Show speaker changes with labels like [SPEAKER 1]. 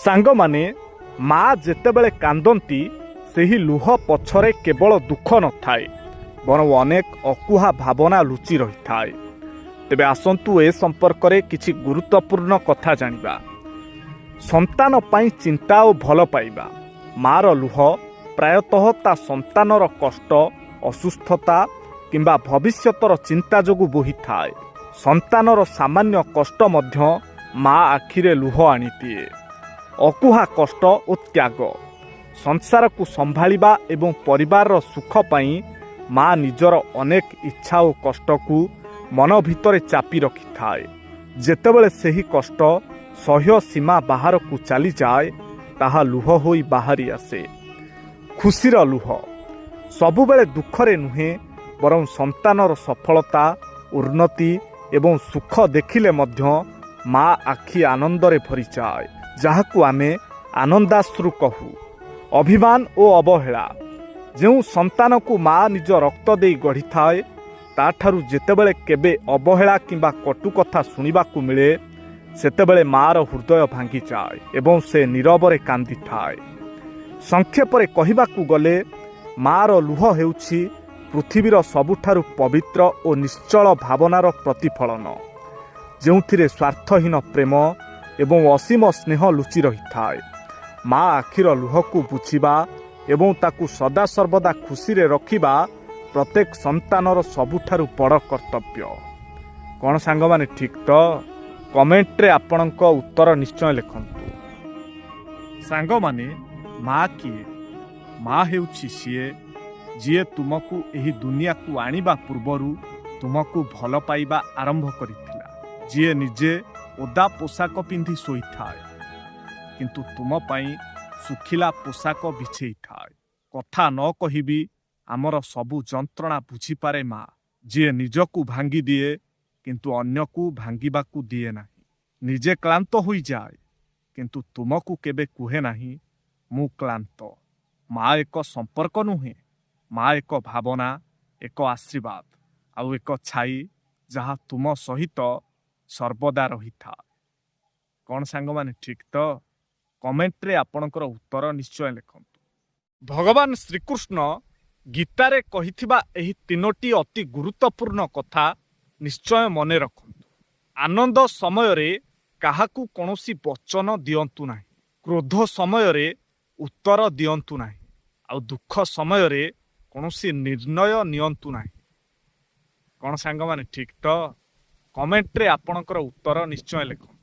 [SPEAKER 1] ସାଙ୍ଗମାନେ ମା ଯେତେବେଳେ କାନ୍ଦନ୍ତି ସେହି ଲୁହ ପଛରେ କେବଳ ଦୁଃଖ ନଥାଏ, ବରଂ ଅନେକ ଅକୁହା ଭାବନା ଲୁଚି ରହିଥାଏ। ତେବେ ଆସନ୍ତୁ ଏ ସମ୍ପର୍କରେ କିଛି ଗୁରୁତ୍ୱପୂର୍ଣ୍ଣ କଥା ଜାଣିବା। ସନ୍ତାନ ପାଇଁ ଚିନ୍ତା ଓ ଭଲ ପାଇବା। ମାର ଲୁହ ପ୍ରାୟତଃ ତା ସନ୍ତାନର କଷ୍ଟ, ଅସୁସ୍ଥତା କିମ୍ବା ଭବିଷ୍ୟତର ଚିନ୍ତା ଯୋଗୁଁ ବୋହିଥାଏ। ସନ୍ତାନର ସାମାନ୍ୟ କଷ୍ଟ ମଧ୍ୟ ମା ଆଖିରେ ଲୁହ ଆଣିଦିଏ। ଅକୁହା କଷ୍ଟ ଓ ତ୍ୟାଗ। ସଂସାରକୁ ସମ୍ଭାଳିବା ଏବଂ ପରିବାରର ସୁଖ ପାଇଁ ମା ନିଜର ଅନେକ ଇଚ୍ଛା ଓ କଷ୍ଟକୁ ମନ ଭିତରେ ଚାପି ରଖିଥାଏ। ଯେତେବେଳେ ସେହି କଷ୍ଟ ସହ୍ୟ ସୀମା ବାହାରକୁ ଚାଲିଯାଏ, ତାହା ଲୁହ ହୋଇ ବାହାରି ଆସେ। ଖୁସିର ଲୁହ। ସବୁବେଳେ ଦୁଃଖରେ ନୁହେଁ, ବରଂ ସନ୍ତାନର ସଫଳତା, ଉନ୍ନତି ଏବଂ ସୁଖ ଦେଖିଲେ ମଧ୍ୟ ମା ଆଖି ଆନନ୍ଦରେ ଭରିଯାଏ, ଯାହାକୁ ଆମେ ଆନନ୍ଦାଶ୍ରୁ କହୁ। ଅଭିମାନ ଓ ଅବହେଳା। ଯେଉଁ ସନ୍ତାନକୁ ମା ନିଜ ରକ୍ତ ଦେଇ ଗଢ଼ିଥାଏ, ତାଠାରୁ ଯେତେବେଳେ କେବେ ଅବହେଳା କିମ୍ବା କଟୁ କଥା ଶୁଣିବାକୁ ମିଳେ, ସେତେବେଳେ ମାର ହୃଦୟ ଭାଙ୍ଗିଯାଏ ଏବଂ ସେ ନୀରବରେ କାନ୍ଦିଥାଏ। ସଂକ୍ଷେପରେ କହିବାକୁ ଗଲେ, ମାର ଲୁହ ହେଉଛି ପୃଥିବୀର ସବୁଠାରୁ ପବିତ୍ର ଓ ନିଶ୍ଚଳ ଭାବନାର ପ୍ରତିଫଳନ, ଯେଉଁଥିରେ ସ୍ୱାର୍ଥହୀନ ପ୍ରେମ ଏବଂ ଅସୀମ ସ୍ନେହ ଲୁଚି ରହିଥାଏ। ମା ଆଖିର ଲୁହକୁ ବୁଝିବା ଏବଂ ତାକୁ ସଦାସର୍ବଦା ଖୁସିରେ ରଖିବା ପ୍ରତ୍ୟେକ ସନ୍ତାନର ସବୁଠାରୁ ବଡ଼ କର୍ତ୍ତବ୍ୟ। କ'ଣ ସାଙ୍ଗମାନେ ଠିକ୍ ତ? କମେଣ୍ଟରେ ଆପଣଙ୍କ ଉତ୍ତର ନିଶ୍ଚୟ ଲେଖନ୍ତୁ। ସାଙ୍ଗମାନେ, ମା କିଏ? ମା ହେଉଛି ସିଏ ଯିଏ ତୁମକୁ ଏହି ଦୁନିଆକୁ ଆଣିବା ପୂର୍ବରୁ ତୁମକୁ ଭଲ ପାଇବା ଆରମ୍ଭ କରିଥିଲା। ଯିଏ ନିଜେ ଓଦା ପୋଷାକ ପିନ୍ଧି ଶୋଇଥାଏ, କିନ୍ତୁ ତୁମ ପାଇଁ ଶୁଖିଲା ପୋଷାକ ବିଛେଇଥାଏ। କଥା ନ କହିବି ଆମର ସବୁ ଯନ୍ତ୍ରଣା ବୁଝିପାରେ ମା। ଯିଏ ନିଜକୁ ଭାଙ୍ଗିଦିଏ କିନ୍ତୁ ଅନ୍ୟକୁ ଭାଙ୍ଗିବାକୁ ଦିଏ ନାହିଁ। ନିଜେ କ୍ଳାନ୍ତ ହୋଇଯାଏ କିନ୍ତୁ ତୁମକୁ କେବେ କୁହେ ନାହିଁ ମୁଁ କ୍ଳାନ୍ତ। ମା ଏକ ସମ୍ପର୍କ ନୁହେଁ, ମା ଏକ ଭାବନା, ଏକ ଆଶୀର୍ବାଦ ଆଉ ଏକ ଛାଇ, ଯାହା ତୁମ ସହିତ ସର୍ବଦା ରହିଥାଏ। କ'ଣ ସାଙ୍ଗମାନେ ଠିକ୍ ତ? କମେଣ୍ଟରେ ଆପଣଙ୍କର ଉତ୍ତର ନିଶ୍ଚୟ ଲେଖନ୍ତୁ। ଭଗବାନ ଶ୍ରୀକୃଷ୍ଣ ଗୀତାରେ କହିଥିବା ଏହି 3ଟି ଅତି ଗୁରୁତ୍ୱପୂର୍ଣ୍ଣ କଥା ନିଶ୍ଚୟ ମନେ ରଖନ୍ତୁ। ଆନନ୍ଦ ସମୟରେ କାହାକୁ କୌଣସି ବଚନ ଦିଅନ୍ତୁ ନାହିଁ। କ୍ରୋଧ ସମୟରେ ଉତ୍ତର ଦିଅନ୍ତୁ ନାହିଁ। ଆଉ ଦୁଃଖ ସମୟରେ କୌଣସି ନିର୍ଣ୍ଣୟ ନିଅନ୍ତୁ ନାହିଁ। କ'ଣ ସାଙ୍ଗମାନେ ଠିକ୍ ତ? କମେଣ୍ଟରେ ଆପଣଙ୍କର ଉତ୍ତର ନିଶ୍ଚୟ ଲେଖନ୍ତୁ।